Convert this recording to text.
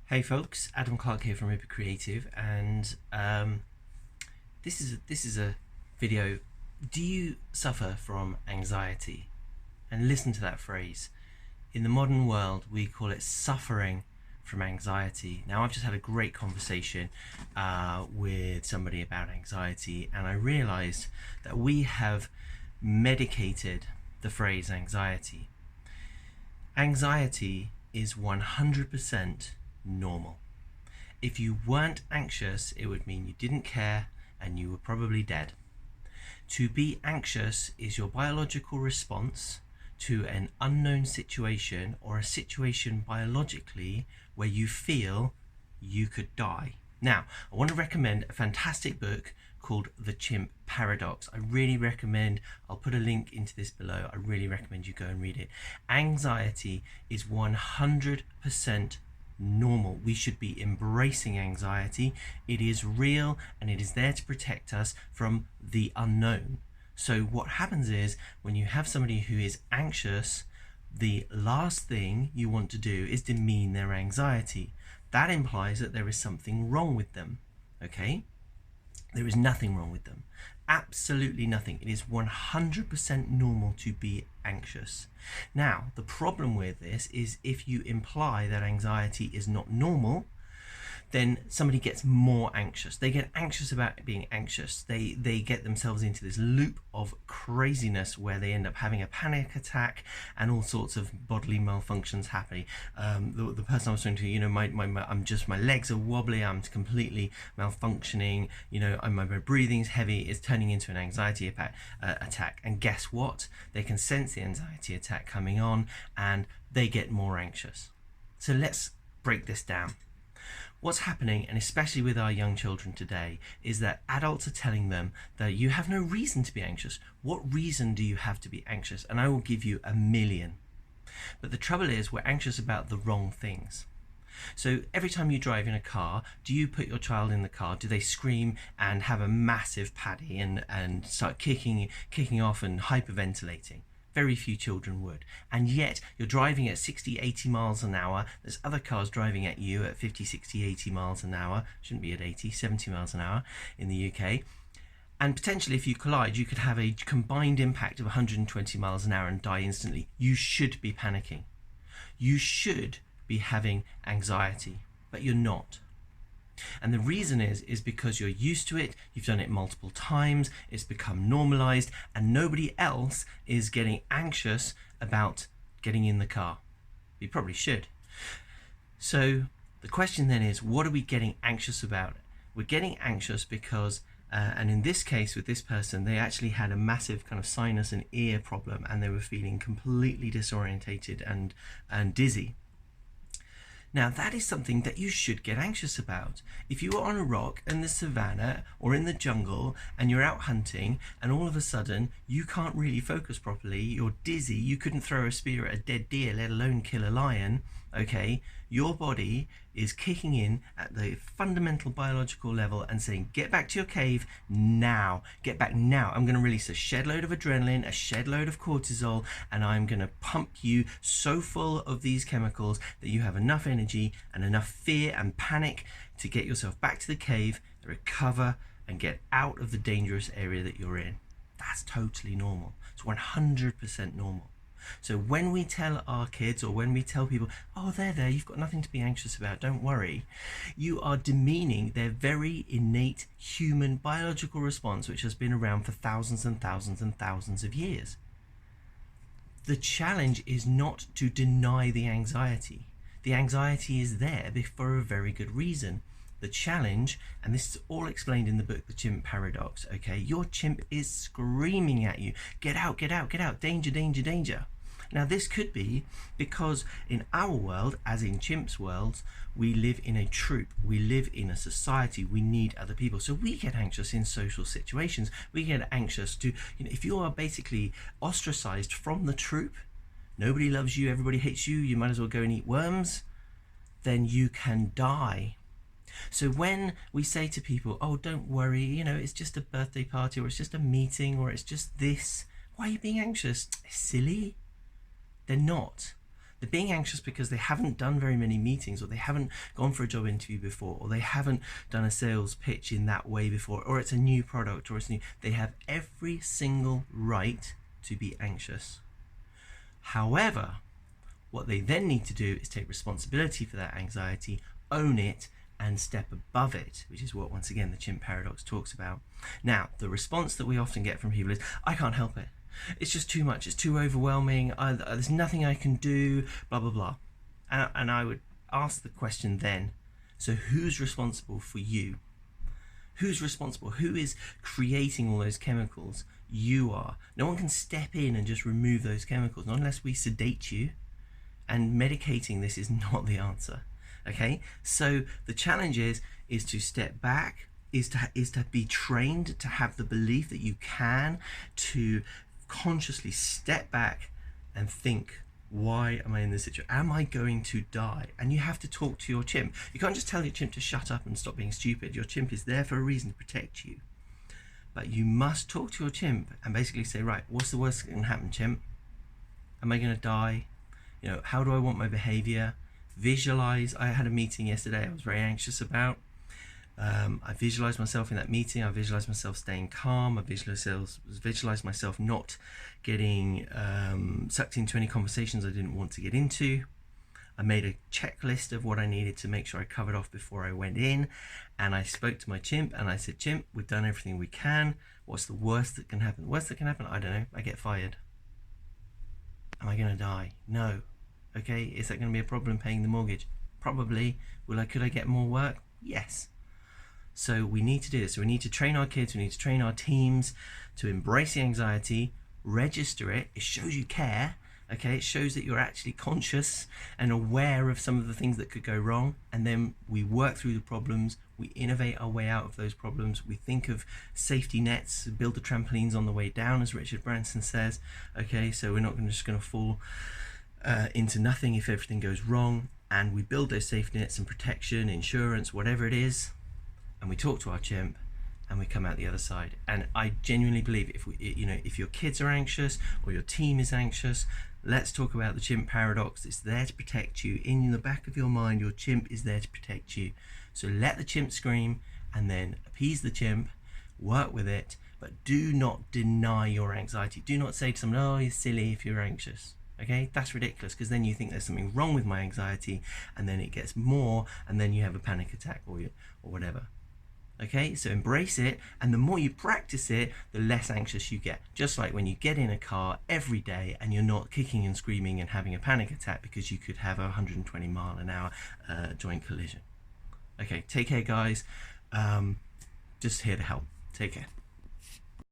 Hey folks, Adam Clark here from Uber Creative, and this is a video. Do you suffer from anxiety? And listen to that phrase. In the modern world, we call it suffering from anxiety. Now, I've just had a great conversation with somebody about anxiety, and I realized that we have medicated the phrase anxiety. Anxiety is 100% normal. If you weren't anxious, it would mean you didn't care and you were probably dead. To be anxious is your biological response to an unknown situation or a situation biologically where you feel you could die. Now, I want to recommend a fantastic book called The Chimp Paradox. I really recommend, I'll put a link into this below, I really recommend you go and read it. Anxiety is 100% normal. We should be embracing anxiety. It is real and it is there to protect us from the unknown. So what happens is when you have somebody who is anxious, the last thing you want to do is demean their anxiety. That implies that there is something wrong with them. Okay? There is nothing wrong with them. Absolutely nothing. It is 100% normal to be anxious. Now, the problem with this is if you imply that anxiety is not normal, then somebody gets more anxious. They get anxious about being anxious. They get themselves into this loop of craziness where they end up having a panic attack and all sorts of bodily malfunctions happening. The person I was talking to, my legs are wobbly. I'm completely malfunctioning. My breathing's heavy. It's turning into an anxiety attack. And guess what? They can sense the anxiety attack coming on and they get more anxious. So let's break this down. What's happening, and especially with our young children today, is that adults are telling them that you have no reason to be anxious. What reason do you have to be anxious? And I will give you a million. But the trouble is we're anxious about the wrong things. So every time you drive in a car, do you put your child in the car? Do they scream and have a massive paddy and start kicking off and hyperventilating? Very few children would. And yet you're driving at 60, 80 miles an hour. There's other cars driving at you at 50, 60, 80 miles an hour. Shouldn't be at 80, 70 miles an hour in the UK. And potentially if you collide, you could have a combined impact of 120 miles an hour and die instantly. You should be panicking. You should be having anxiety, but you're not. And the reason is because you're used to it, you've done it multiple times, it's become normalized, and nobody else is getting anxious about getting in the car. You probably should. So the question then is, what are we getting anxious about? We're getting anxious because, and in this case with this person, they actually had a massive kind of sinus and ear problem and they were feeling completely disorientated and dizzy. Now that is something that you should get anxious about. If you are on a rock in the savannah or in the jungle and you're out hunting and all of a sudden you can't really focus properly, you're dizzy, you couldn't throw a spear at a dead deer, let alone kill a lion, okay? Your body is kicking in at the fundamental biological level and saying, get back to your cave now, get back now. I'm going to release a shed load of adrenaline, a shed load of cortisol, and I'm going to pump you so full of these chemicals that you have enough energy and enough fear and panic to get yourself back to the cave, recover, and get out of the dangerous area that you're in. That's totally normal. It's 100% normal. So when we tell our kids or when we tell people, oh, they're there, you've got nothing to be anxious about, don't worry, you are demeaning their very innate human biological response, which has been around for thousands and thousands and thousands of years. The challenge is not to deny the anxiety. The anxiety is there for a very good reason. The challenge, and this is all explained in the book, The Chimp Paradox, okay? Your chimp is screaming at you, get out, get out, get out, danger, danger, danger. Now this could be because in our world, as in chimps' worlds, we live in a troop, we live in a society, we need other people. So we get anxious in social situations. We get anxious to, if you are basically ostracized from the troop, nobody loves you, everybody hates you, you might as well go and eat worms, then you can die. So when we say to people, oh, don't worry, it's just a birthday party or it's just a meeting or it's just this, why are you being anxious? Silly. They're not. They're being anxious because they haven't done very many meetings, or they haven't gone for a job interview before, or they haven't done a sales pitch in that way before, or it's a new product, or it's new. They have every single right to be anxious. However, what they then need to do is take responsibility for that anxiety, own it, and step above it, which is what, once again, the chimp paradox talks about. Now, the response that we often get from people is, I can't help it. It's just too much. It's too overwhelming. There's nothing I can do, blah, blah, blah. And I would ask the question then, so who's responsible for you? Who's responsible? Who is creating all those chemicals? You are. No one can step in and just remove those chemicals, not unless we sedate you. And medicating this is not the answer. Okay, so the challenge is to step back, is to be trained to have the belief that you can, to consciously step back and think, why am I in this situation? Am I going to die? And you have to talk to your chimp. You can't just tell your chimp to shut up and stop being stupid. Your chimp is there for a reason, to protect you. But you must talk to your chimp and basically say, right, what's the worst that can happen, chimp? Am I going to die? You know, how do I want my behavior? Visualize. I had a meeting yesterday I was very anxious about. I visualized myself in that meeting. I visualized myself staying calm. I visualized myself not getting sucked into any conversations I didn't want to get into. I made a checklist of what I needed to make sure I covered off before I went in. And I spoke to my chimp and I said, chimp, we've done everything we can. What's the worst that can happen? The worst that can happen? I don't know. I get fired. Am I going to die? No. Okay, is that going to be a problem paying the mortgage? Probably. Could I get more work? Yes. So we need to do this. So we need to train our kids, we need to train our teams to embrace the anxiety, register it. It shows you care. Okay, it shows that you're actually conscious and aware of some of the things that could go wrong, and then we work through the problems, we innovate our way out of those problems, we think of safety nets, build the trampolines on the way down, as Richard Branson says. Okay, so we're not just going to fall into nothing if everything goes wrong, and we build those safety nets and protection, insurance, whatever it is, and we talk to our chimp, and we come out the other side. And I genuinely believe if your kids are anxious or your team is anxious, let's talk about the chimp paradox. It's there to protect you. In the back of your mind, your chimp is there to protect you. So let the chimp scream and then appease the chimp, work with it, but do not deny your anxiety. Do not say to someone, oh, you're silly if you're anxious. Okay, that's ridiculous, because then you think there's something wrong with my anxiety, and then it gets more, and then you have a panic attack or whatever. Okay, so embrace it, and the more you practice it, the less anxious you get. Just like when you get in a car every day and you're not kicking and screaming and having a panic attack because you could have a 120 mile an hour joint collision. Okay, take care, guys. Just here to help. Take care.